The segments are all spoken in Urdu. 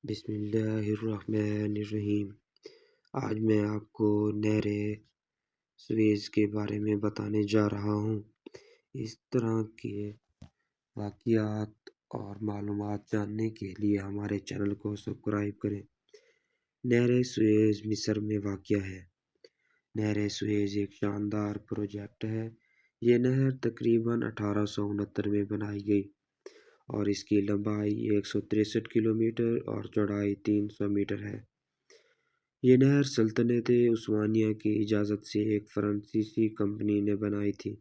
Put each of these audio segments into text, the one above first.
بسم اللہ الرحمن الرحیم۔ آج میں آپ کو نہر سویز کے بارے میں بتانے جا رہا ہوں۔ اس طرح کے واقعات اور معلومات جاننے کے لیے ہمارے چینل کو سبسکرائب کریں۔ نہر سویز مصر میں واقع ہے۔ نہر سویز ایک شاندار پروجیکٹ ہے۔ یہ نہر تقریباً 1869 میں بنائی گئی اور اس کی لمبائی 163 کلومیٹر اور چوڑائی 300 میٹر ہے۔ یہ نہر سلطنت عثمانیہ کی اجازت سے ایک فرانسیسی کمپنی نے بنائی تھی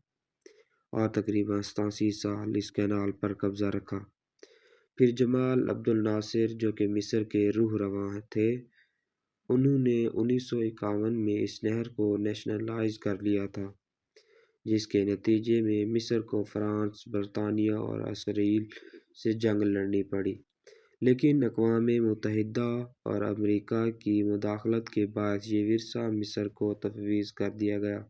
اور تقریباً 87 سال اس کینال پر قبضہ رکھا۔ پھر جمال عبد الناصر، جو کہ مصر کے روح رواں تھے، انہوں نے 1951 میں اس نہر کو نیشنلائز کر لیا تھا، جس کے نتیجے میں مصر کو فرانس، برطانیہ اور اسرائیل سے جنگ لڑنی پڑی، لیکن اقوام متحدہ اور امریکہ کی مداخلت کے بعد یہ ورثہ مصر کو تفویض کر دیا گیا۔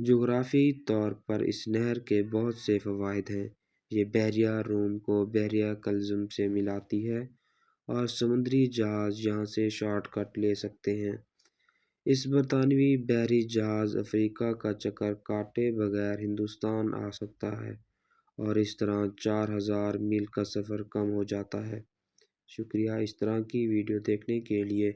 جغرافیائی طور پر اس نہر کے بہت سے فوائد ہیں۔ یہ بحیرہ روم کو بحیرہ قلزم سے ملاتی ہے اور سمندری جہاز یہاں سے شارٹ کٹ لے سکتے ہیں۔ اس برطانوی بحری جہاز افریقہ کا چکر کاٹے بغیر ہندوستان آ سکتا ہے اور اس طرح 4000 میل کا سفر کم ہو جاتا ہے۔ شکریہ۔ اس طرح کی ویڈیو دیکھنے کے لیے